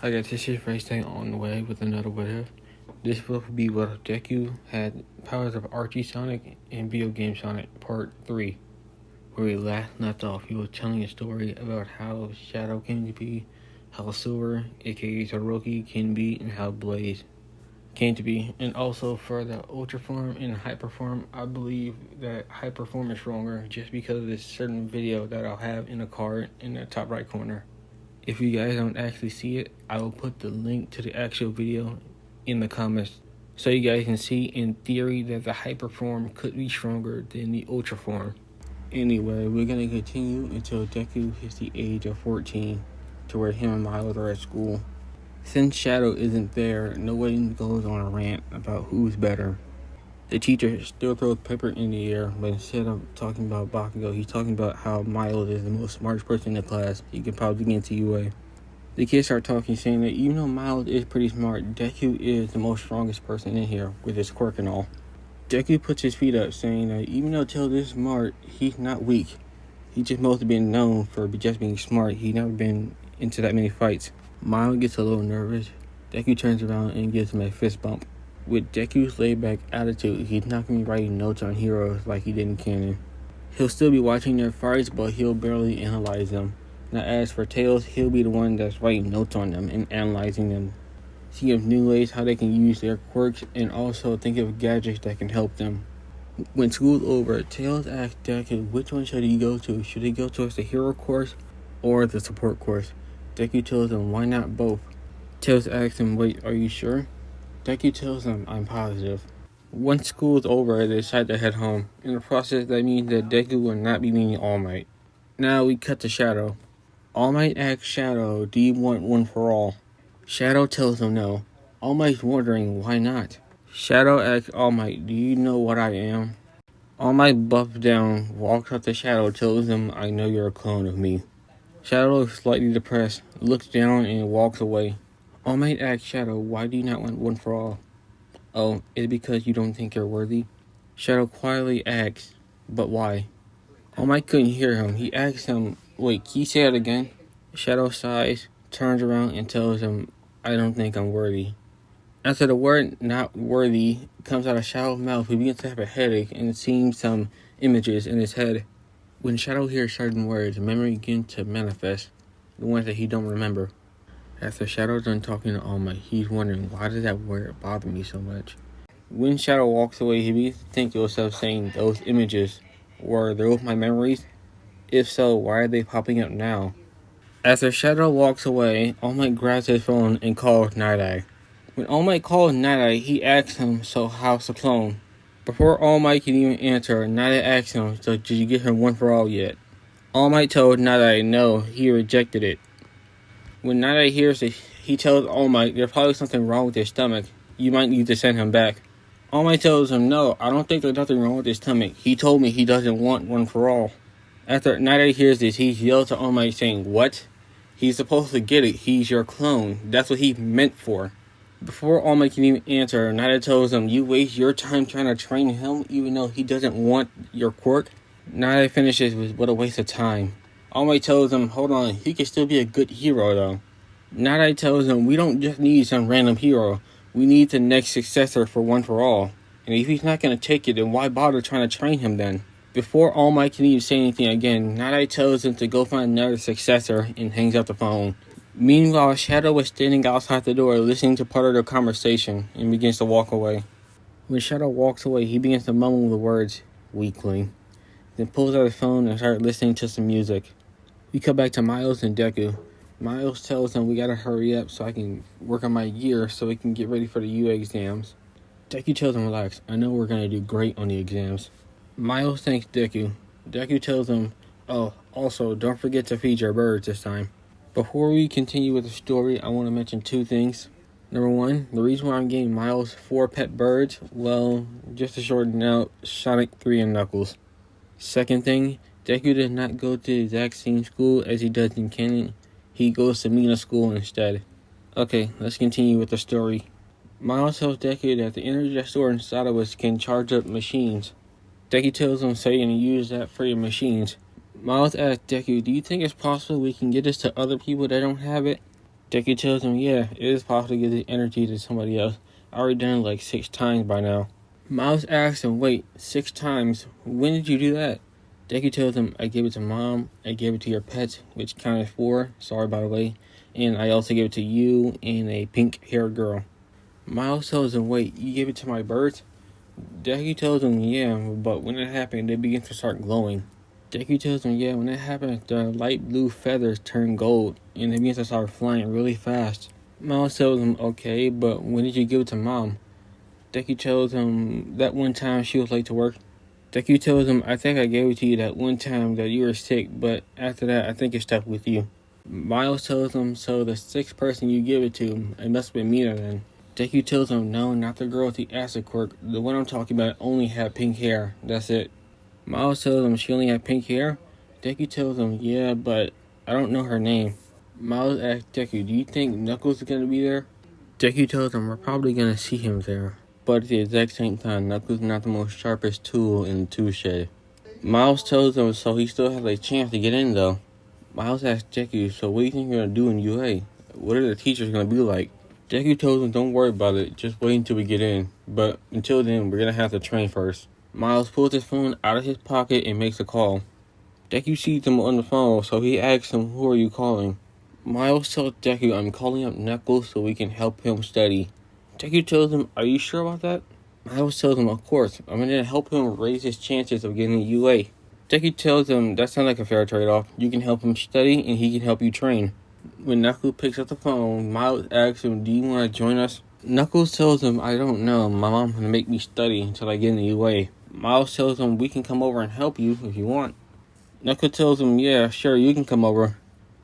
I got this shit right thing on the way with another video. This will be what Deku had powers of Archie Sonic and Video Game Sonic Part 3. Where we last left off, he was telling a story about how Shadow came to be, how Silver, aka Todoroki, came to be, and how Blaze came to be. And also for the Ultra Form and Hyper Form, I believe that Hyper Form is stronger just because of this certain video that I'll have in a card in the top right corner. If you guys don't actually see it, I will put the link to the actual video in the comments so you guys can see in theory that the Hyper Form could be stronger than the Ultra Form. Anyway, we're going to continue until Deku hits the age of 14 to where him and Miles are at school. Since Shadow isn't there, nobody goes on a rant about who's better. The teacher still throws paper in the air, but instead of talking about Bakugo, he's talking about how Miles is the most smartest person in the class. He can probably get into UA. The kids start talking, saying that even though Miles is pretty smart, Deku is the most strongest person in here with his quirk and all. Deku puts his feet up, saying that even though Tails is smart, he's not weak. He just mostly been known for just being smart. He's never been into that many fights. Miles gets a little nervous. Deku turns around and gives him a fist bump. With Deku's laid-back attitude, he's not going to be writing notes on heroes like he did in canon. He'll still be watching their fights, but he'll barely analyze them. Now as for Tails, he'll be the one that's writing notes on them and analyzing them. Think of new ways how they can use their quirks, and also think of gadgets that can help them. When school's over, Tails asks Deku which one should he go to. Should he go towards the hero course or the support course? Deku tells him why not both. Tails asks him, wait, are you sure? Deku tells him, I'm positive. Once school is over, they decide to head home. In the process, that means that Deku will not be meeting All Might. Now we cut to Shadow. All Might asks Shadow, do you want one for all? Shadow tells him no. All Might's wondering why not. Shadow asks All Might, do you know what I am? All Might buffs down, walks up to Shadow, tells him, I know you're a clone of me. Shadow is slightly depressed, looks down and walks away. All Might asks Shadow, why do you not want one for all? Oh, is it because you don't think you're worthy? Shadow quietly asks, but why? All Might couldn't hear him. He asks him, wait, can you say that again? Shadow sighs, turns around and tells him, I don't think I'm worthy. After the word not worthy comes out of Shadow's mouth, he begins to have a headache and sees some images in his head. When Shadow hears certain words, memory begins to manifest, the ones that he don't remember. After Shadow's done talking to All Might, he's wondering, why does that word bother me so much? When Shadow walks away, he begins to think to himself, saying, those images, were those my memories? If so, why are they popping up now? After Shadow walks away, All Might grabs his phone and calls Night Eye. When All Might calls Night Eye, he asks him, so how's the clone? Before All Might can even answer, Night Eye asks him, so did you get her one for all yet? All Might told Night Eye no, he rejected it. When Night Eye hears it, he tells All Might there's probably something wrong with his stomach. You might need to send him back. All Might tells him, no, I don't think there's nothing wrong with his stomach. He told me he doesn't want one for all. After Night Eye hears this, he yells to All Might saying, what? He's supposed to get it. He's your clone. That's what he meant for. Before All Might can even answer, Night Eye tells him, you waste your time trying to train him even though he doesn't want your quirk? Night Eye finishes with, what a waste of time. All Might tells him, hold on, he can still be a good hero though. Night Eye tells him, we don't just need some random hero. We need the next successor for one for all. And if he's not going to take it, then why bother trying to train him then? Before All Might can even say anything again, Night Eye tells him to go find another successor and hangs up the phone. Meanwhile, Shadow was standing outside the door listening to part of their conversation and begins to walk away. When Shadow walks away, he begins to mumble the words, weakling. Then pulls out his phone and starts listening to some music. We come back to Miles and Deku. Miles tells him we gotta hurry up so I can work on my gear so we can get ready for the UA exams. Deku tells him relax, I know we're gonna do great on the exams. Miles thanks Deku. Deku tells him, oh, also don't forget to feed your birds this time. Before we continue with the story, I want to mention two things. Number one, the reason why I'm getting Miles 4 pet birds, well, just to shorten out, Sonic 3 and Knuckles. Second thing, Deku does not go to the exact same school as he does in canon. He goes to Mina School instead. Okay, let's continue with the story. Miles tells Deku that the energy that's stored inside of us can charge up machines. Deku tells him so you can use that for your machines. Miles asks Deku, do you think it's possible we can get this to other people that don't have it? Deku tells him, yeah, it is possible to give the energy to somebody else. I already done it like 6 times by now. Miles asks him, wait, 6 times? When did you do that? Deku tells him, I gave it to Mom, I gave it to your pets, which counted 4, sorry by the way, and I also gave it to you and a pink-haired girl. Miles tells him, wait, you gave it to my birds? Deku tells him, yeah, but when it happened, they begin to start glowing. Deku tells him, yeah, when it happened, the light blue feathers turn gold, and they begin to start flying really fast. Miles tells him, okay, but when did you give it to Mom? Deku tells him that one time she was late to work. Deku tells him, I think I gave it to you that one time that you were sick, but after that, I think it stuck with you. Miles tells him, so the 6th person you give it to, it must have been Mina then. Deku tells him, no, not the girl with the acid quirk. The one I'm talking about only had pink hair. That's it. Miles tells him she only had pink hair. Deku tells him, yeah, but I don't know her name. Miles asks Deku, do you think Knuckles is going to be there? Deku tells him, we're probably going to see him there. But at the exact same time, Knuckles is not the most sharpest tool in the tool shed. Miles tells him, so he still has a chance to get in though. Miles asks Deku, so what do you think you're going to do in UA? What are the teachers going to be like? Deku tells him, don't worry about it, just wait until we get in. But until then, we're going to have to train first. Miles pulls his phone out of his pocket and makes a call. Deku sees him on the phone, so he asks him, who are you calling? Miles tells Deku, I'm calling up Knuckles so we can help him study. Deku tells him, are you sure about that? Miles tells him, of course, I'm going to help him raise his chances of getting a UA. Deku tells him, that sounds like a fair trade-off. You can help him study and he can help you train. When Knuckles picks up the phone, Miles asks him, do you want to join us? Knuckles tells him, I don't know. My mom's going to make me study until I get in the UA. Miles tells him, we can come over and help you if you want. Knuckles tells him, yeah, sure, you can come over.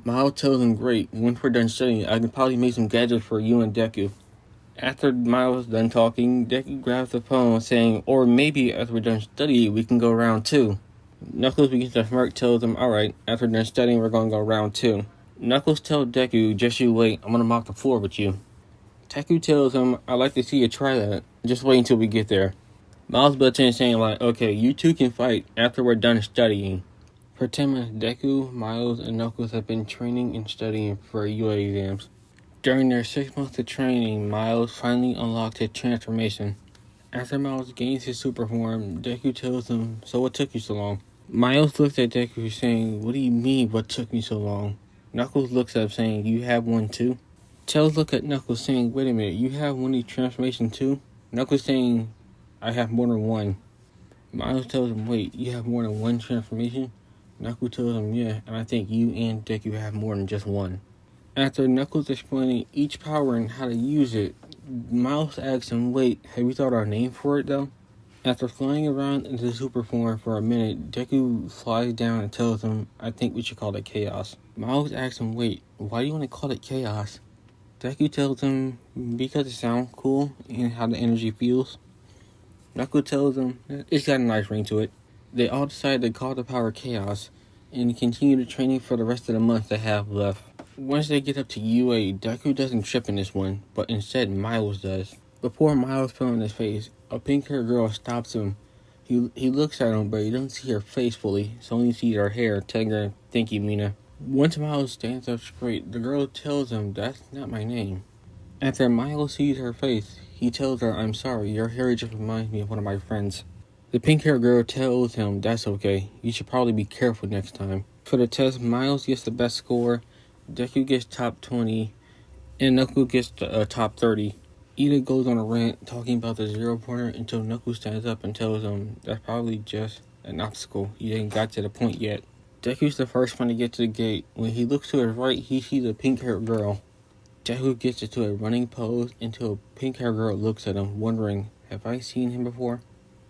Miles tells him, great, once we're done studying, I can probably make some gadgets for you and Deku. After Miles is done talking, Deku grabs the phone saying, or maybe after we're done studying, we can go round 2. Knuckles begins to smirk, tells him, alright, after we're done studying, we're going to go round 2. Knuckles tells Deku, just you wait, I'm going to mop the floor with you. Deku tells him, I'd like to see you try that. Just wait until we get there. Miles butts in saying, like, okay, you two can fight after we're done studying. For 10 months, Deku, Miles, and Knuckles have been training and studying for UA exams. During their 6 months of training, Miles finally unlocked his transformation. After Miles gains his super form, Deku tells him, so what took you so long? Miles looks at Deku saying, what do you mean, what took me so long? Knuckles looks up saying, you have one too? Tails look at Knuckles saying, wait a minute, you have one of these transformations too? Knuckles saying, I have more than one. Miles tells him, wait, you have more than one transformation? Knuckles tells him, yeah, and I think you and Deku have more than just one. After Knuckles explaining each power and how to use it, Miles asks him, wait, have you thought our name for it though? After flying around into the super form for a minute, Deku flies down and tells him, I think we should call it Chaos. Miles asks him, wait, why do you want to call it Chaos? Deku tells him, because it sounds cool and how the energy feels. Knuckles tells him, it's got a nice ring to it. They all decide to call the power Chaos and continue the training for the rest of the month they have left. Once they get up to UA, Deku doesn't trip in this one, but instead Miles does. Before Miles fell on his face, a pink-haired girl stops him. He looks at him, but he doesn't see her face fully, so only sees her hair, telling her, thank you, Mina. Once Miles stands up straight, the girl tells him, that's not my name. After Miles sees her face, he tells her, I'm sorry, your hair just reminds me of one of my friends. The pink-haired girl tells him, that's okay, you should probably be careful next time. For the test, Miles gets the best score, Deku gets top 20, and Knuckles gets top 30. Ida goes on a rant talking about the 0-pointer until Knuckles stands up and tells him that's probably just an obstacle. You ain't got to the point yet. Deku's the first one to get to the gate. When he looks to his right, he sees a pink-haired girl. Deku gets into a running pose until a pink-haired girl looks at him, wondering, have I seen him before?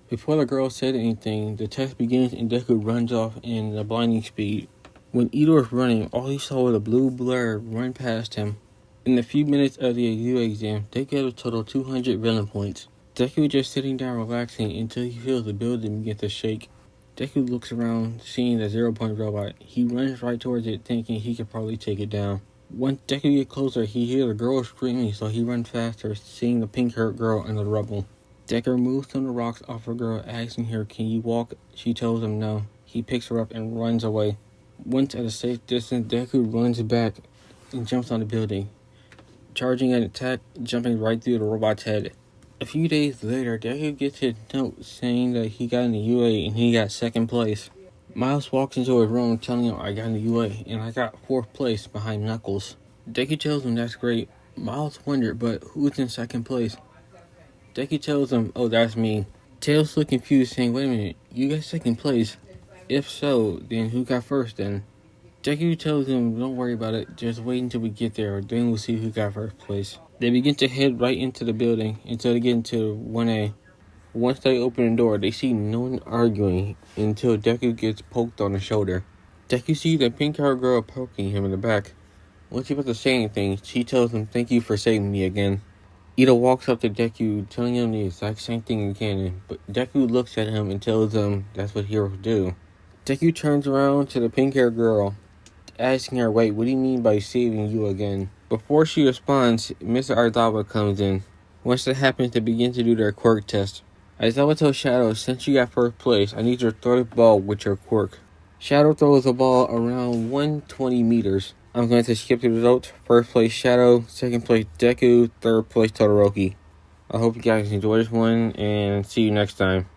Before the girl said anything, the test begins and Deku runs off in a blinding speed. When Ida was running, all he saw was a blue blur run past him. In the few minutes of the UA exam, they get a total of 200 villain points. Deku is just sitting down relaxing until he feels the building begin to shake. Deku looks around, seeing the 0-point robot. He runs right towards it, thinking he could probably take it down. Once Deku gets closer, he hears a girl screaming, so he runs faster, seeing the pink-haired girl in the rubble. Deku moves some of the rocks off her girl, asking her, can you walk? She tells him no. He picks her up and runs away. Once at a safe distance, Deku runs back and jumps on the building. charging an attack, jumping right through the robot's head. A few days later, Deku gets his note saying that he got in the UA and he got 2nd place. Miles walks into his room telling him, I got in the UA and I got 4th place behind Knuckles. Deku tells him that's great. Miles wondered, but who's in 2nd place? Deku tells him, oh, that's me. Tails looked confused, saying, wait a minute, you got 2nd place? If so, then who got 1st then? Deku tells him, don't worry about it, just wait until we get there, then we'll see who got 1st place. They begin to head right into the building until they get into 1A. Once they open the door, they see no one arguing until Deku gets poked on the shoulder. Deku sees a pink-haired girl poking him in the back. Once he's about to say anything, she tells him, thank you for saving me again. Ida walks up to Deku, telling him the exact same thing again, but Deku looks at him and tells him that's what heroes do. Deku turns around to the pink-haired girl, asking her, wait, what do you mean by saving you again? Before she responds, Mr. Aizawa comes in. Once that happens, they begin to do their quirk test. Aizawa tells Shadow, since you got 1st place, I need you to throw the ball with your quirk. Shadow throws the ball around 120 meters. I'm going to skip the results. 1st place Shadow, 2nd place Deku, 3rd place Todoroki. I hope you guys enjoy this one, and see you next time.